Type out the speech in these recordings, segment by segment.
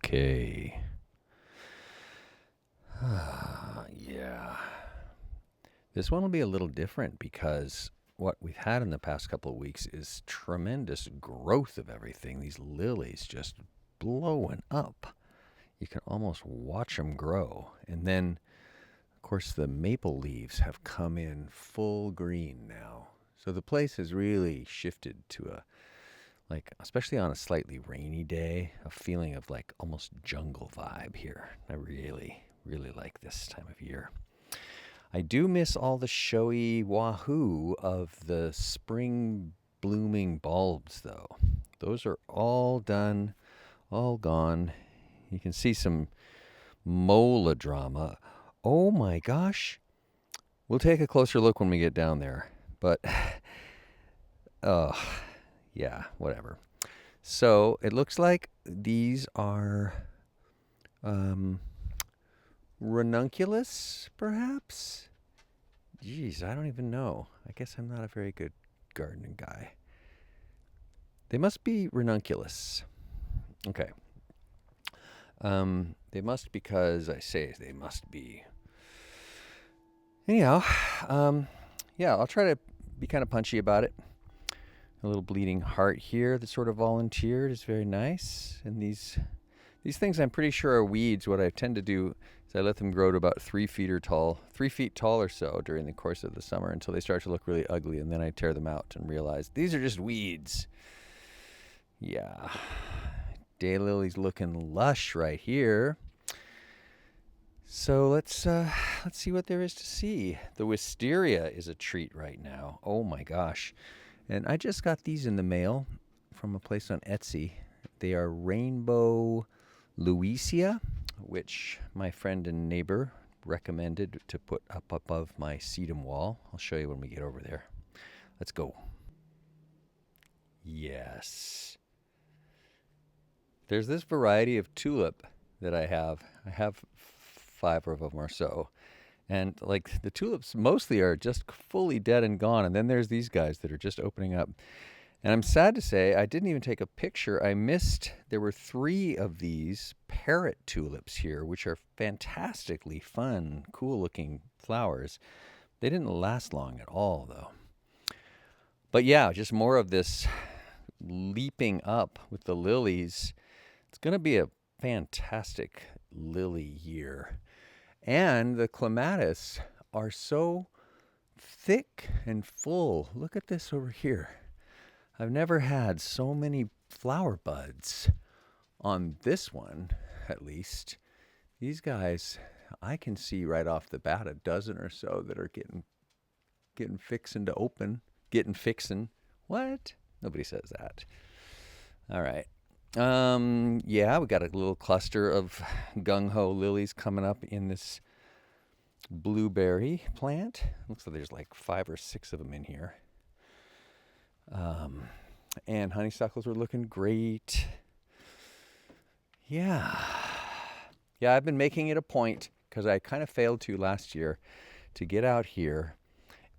Okay. Yeah. This one will be a little different because what we've had in the past couple of weeks is tremendous growth of everything. These lilies just blowing up. You can almost watch them grow. And then, of course, the maple leaves have come in full green now. So the place has really shifted to especially on a slightly rainy day, a feeling of like almost jungle vibe here. I really, really like this time of year. I do miss all the showy wahoo of the spring blooming bulbs, though. Those are all done, all gone. You can see some molodroma. Oh my gosh. We'll take a closer look when we get down there. But, yeah, whatever. So it looks like these are Ranunculus, perhaps? Geez, I don't even know. I guess I'm not a very good gardening guy. They must be Ranunculus. Okay. They must because I say they must be. Anyhow, yeah, I'll try to be kind of punchy about it. A little bleeding heart here that sort of volunteered is very nice. And these things I'm pretty sure are weeds. What I tend to do is I let them grow to about 3 feet tall or so during the course of the summer until they start to look really ugly, and then I tear them out and realize these are just weeds. Yeah. Daylilies looking lush right here. So let's see what there is to see. The wisteria is a treat right now. Oh my gosh. And I just got these in the mail from a place on Etsy. They are rainbow Louisia, which my friend and neighbor recommended to put up above my sedum wall. I'll show you when we get over there. Let's go. Yes. There's this variety of tulip that I have. I have 5 of them or so. And like the tulips mostly are just fully dead and gone. And then there's these guys that are just opening up. And I'm sad to say I didn't even take a picture. I missed, there were 3 of these parrot tulips here, which are fantastically fun, cool looking flowers. They didn't last long at all though. But yeah, just more of this leaping up with the lilies. It's going to be a fantastic lily year. And the clematis are so thick and full. Look at this over here. I've never had so many flower buds on this one, at least. These guys, I can see right off the bat a dozen or so that are getting fixin' to open. Getting fixin'. What? Nobody says that. All right. Yeah, we got a little cluster of gung-ho lilies coming up in this blueberry plant. Looks like there's like 5 or 6 of them in here. And honeysuckles are looking great. Yeah, I've been making it a point, because I kind of failed to last year, to get out here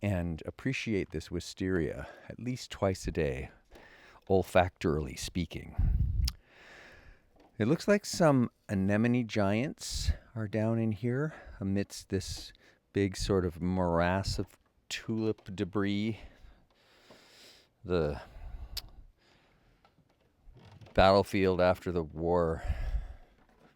and appreciate this wisteria at least twice a day, olfactorily speaking. It looks like some anemone giants are down in here amidst this big sort of morass of tulip debris. The battlefield after the war,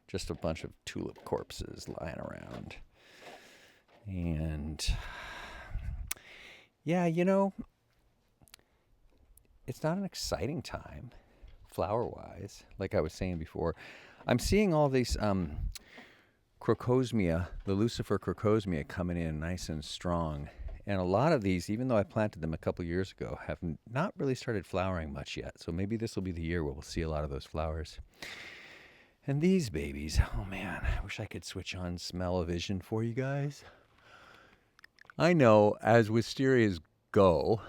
just a bunch of tulip corpses lying around. And yeah, it's not an exciting time flower-wise, like I was saying before. I'm seeing all these crocosmia, the Lucifer crocosmia, coming in nice and strong. And a lot of these, even though I planted them a couple years ago, have not really started flowering much yet. So maybe this will be the year where we'll see a lot of those flowers. And these babies, oh man, I wish I could switch on smell-o-vision for you guys. I know as wisterias grow,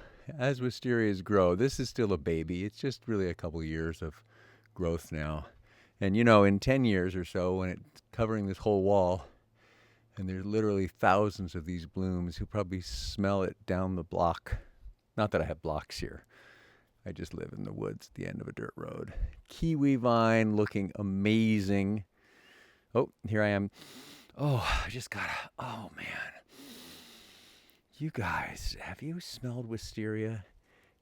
this is still a baby. It's just really a couple years of growth now. And in 10 years or so, when it's covering this whole wall, and there's literally thousands of these blooms, you'll probably smell it down the block. Not that I have blocks here. I just live in the woods at the end of a dirt road. Kiwi vine looking amazing. Oh, here I am. Oh, I just got oh man. You guys, have you smelled wisteria?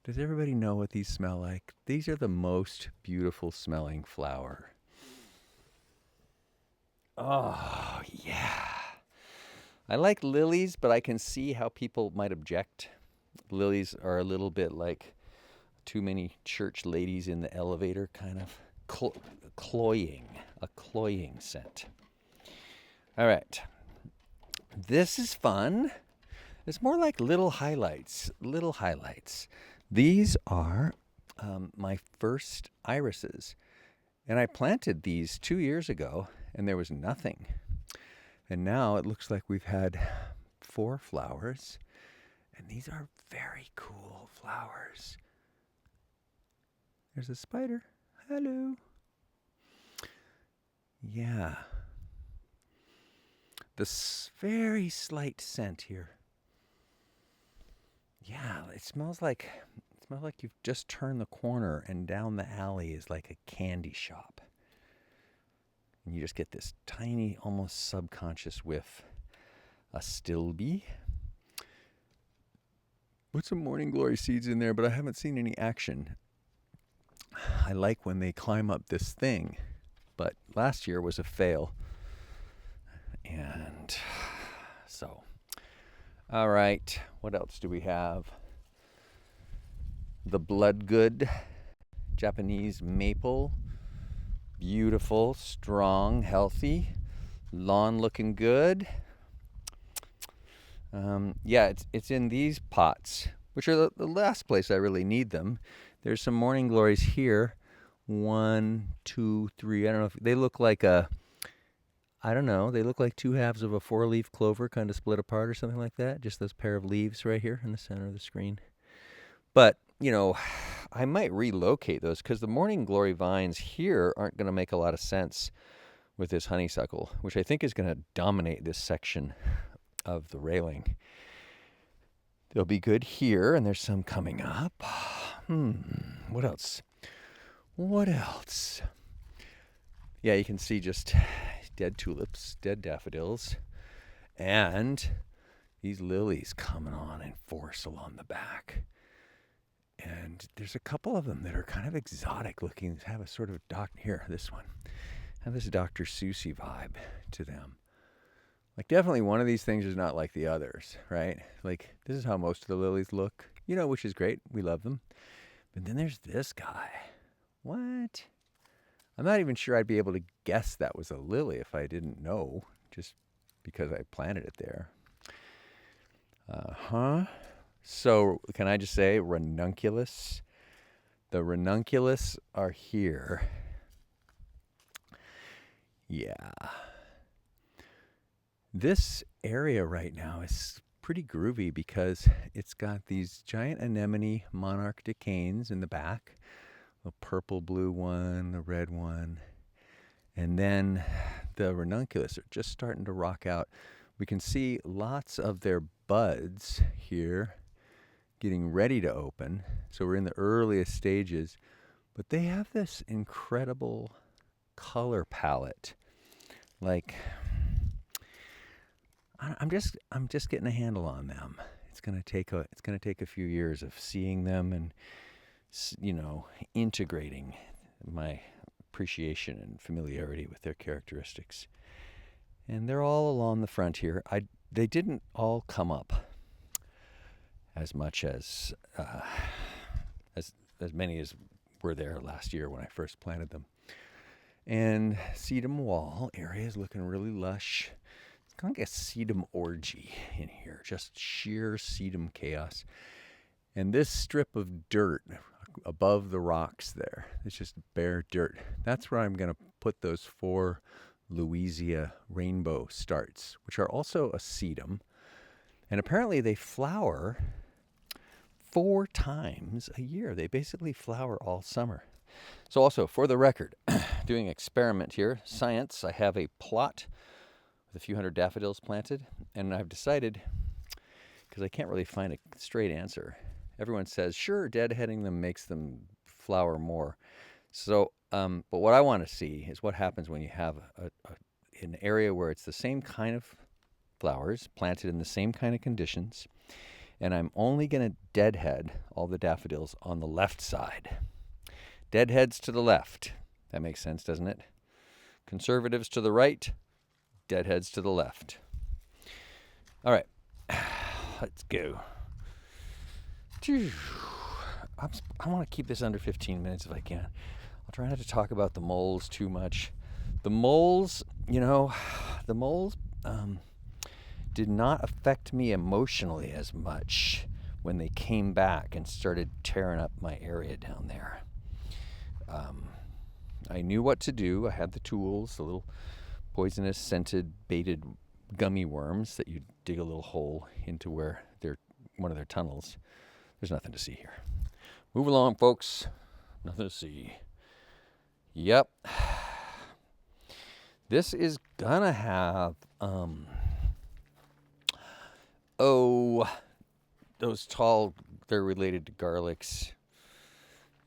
Does everybody know what these smell like? These are the most beautiful smelling flower. Oh, yeah. I like lilies, but I can see how people might object. Lilies are a little bit like too many church ladies in the elevator, kind of cloying, a cloying scent. All right. This is fun. It's more like little highlights, little highlights. These are my first irises. And I planted these 2 years ago, and there was nothing. And now it looks like we've had 4 flowers. And these are very cool flowers. There's a spider. Hello. Yeah. This very slight scent here. Yeah, it smells like you've just turned the corner and down the alley is like a candy shop. And you just get this tiny, almost subconscious whiff. A stilby. Put some morning glory seeds in there, but I haven't seen any action. I like when they climb up this thing, but last year was a fail. And so, all right, what else do we have? The Bloodgood Japanese maple. Beautiful, strong, healthy. Lawn looking good. Yeah, it's in these pots, which are the last place I really need them. There's some morning glories here. 1, 2, 3. I don't know if they look like they look like 2 halves of a 4-leaf clover kind of split apart or something like that. Just those pair of leaves right here in the center of the screen. But, I might relocate those because the morning glory vines here aren't going to make a lot of sense with this honeysuckle, which I think is going to dominate this section of the railing. They'll be good here, and there's some coming up. What else? Yeah, you can see just dead tulips, dead daffodils, and these lilies coming on in force along the back. And there's a couple of them that are kind of exotic looking, have a sort of this one, have this Dr. Seussy vibe to them. Like definitely one of these things is not like the others, right? Like this is how most of the lilies look, which is great. We love them. But then there's this guy. What? I'm not even sure I'd be able to guess that was a lily if I didn't know, just because I planted it there. So can I just say Ranunculus? The Ranunculus are here. Yeah. This area right now is pretty groovy because it's got these giant Anemone Monarch DeCaens in the back. The purple blue one, the red one. And then the Ranunculus are just starting to rock out. We can see lots of their buds here getting ready to open. So we're in the earliest stages. But they have this incredible color palette. Like, I'm just getting a handle on them. It's gonna take a few years of seeing them and integrating my appreciation and familiarity with their characteristics. And they're all along the front here. They didn't all come up as much as many as were there last year when I first planted them. And sedum wall area is looking really lush. It's kind of like a sedum orgy in here, just sheer sedum chaos. And this strip of dirt above the rocks there, it's just bare dirt. That's where I'm going to put those 4 Louisia rainbow starts, which are also a sedum. And apparently they flower 4 times a year. They basically flower all summer. So also, for the record, doing experiment here, science, I have a plot with a few hundred daffodils planted, and I've decided, because I can't really find a straight answer, everyone says, sure, deadheading them makes them flower more. So, but what I want to see is what happens when you have an area where it's the same kind of flowers planted in the same kind of conditions, and I'm only going to deadhead all the daffodils on the left side. Deadheads to the left. That makes sense, doesn't it? Conservatives to the right, deadheads to the left. All right, let's go. I want to keep this under 15 minutes if I can. I'll try not to talk about the moles too much. The moles, did not affect me emotionally as much when they came back and started tearing up my area down there. I knew what to do. I had the tools, the little poisonous scented baited gummy worms that you dig a little hole into where they're one of their tunnels. There's nothing to see here. Move along, folks. Nothing to see. Yep. This is gonna have those tall, they're related to garlics.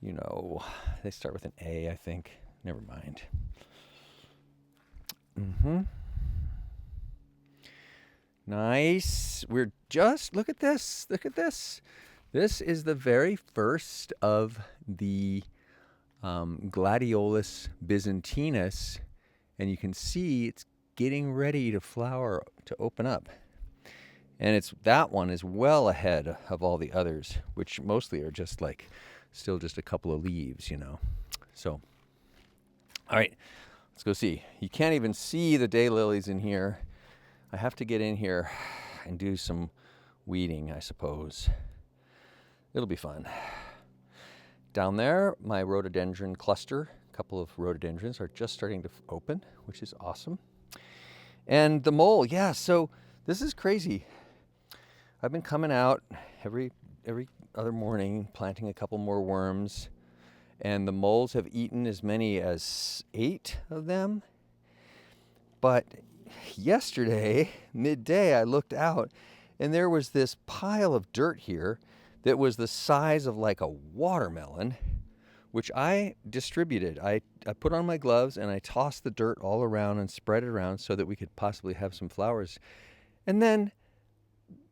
They start with an A, I think. Never mind. Nice. We're just, look at this. Look at this. This is the very first of the Gladiolus byzantinus, and you can see it's getting ready to flower, to open up. And that one is well ahead of all the others, which mostly are just like still just a couple of leaves, So, all right, let's go see. You can't even see the daylilies in here. I have to get in here and do some weeding, I suppose. It'll be fun. Down there, my rhododendron cluster, a couple of rhododendrons are just starting to open, which is awesome. And the mole, yeah, so this is crazy. I've been coming out every other morning, planting a couple more worms, and the moles have eaten as many as 8 of them. But yesterday, midday, I looked out, and there was this pile of dirt here that was the size of like a watermelon, which I distributed. I put on my gloves and I tossed the dirt all around and spread it around so that we could possibly have some flowers. And then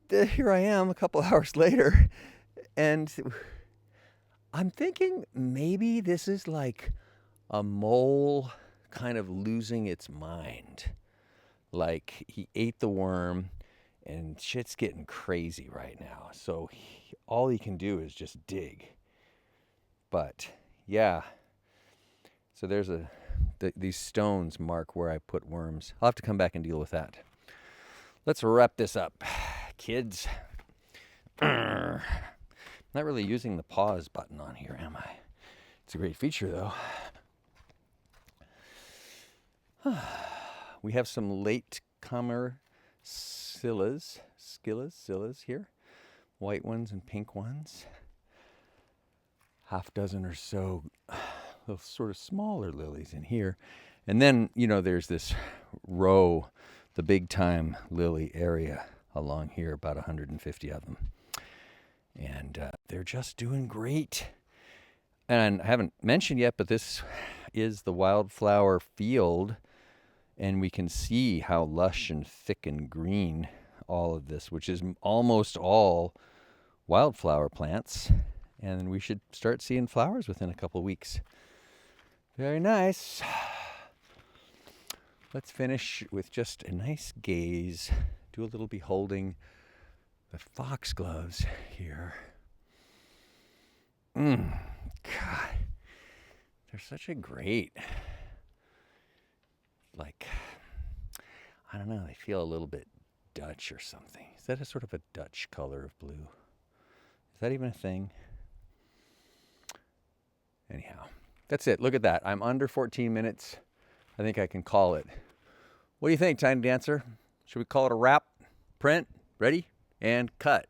here I am a couple hours later, and I'm thinking maybe this is like a mole kind of losing its mind. Like he ate the worm and shit's getting crazy right now. So all he can do is just dig. But yeah, so there's these stones mark where I put worms. I'll have to come back and deal with that. Let's wrap this up, kids. Not really using the pause button on here, am I? It's a great feature, though. We have some latecomer scillas here. White ones and pink ones. Half dozen or so little sort of smaller lilies in here. And then, there's this row, the big time lily area along here, about 150 of them. And they're just doing great. And I haven't mentioned yet, but this is the wildflower field. And we can see how lush and thick and green all of this, which is almost all wildflower plants. And we should start seeing flowers within a couple of weeks. Very nice. Let's finish with just a nice gaze. Do a little beholding the foxgloves here. God, they're such a great, I don't know, they feel a little bit Dutch or something. Is that a sort of a Dutch color of blue? Is that even a thing? Anyhow, that's it. Look at that. I'm under 14 minutes. I think I can call it. What do you think, Tiny Dancer? Should we call it a wrap? Print? Ready? And cut.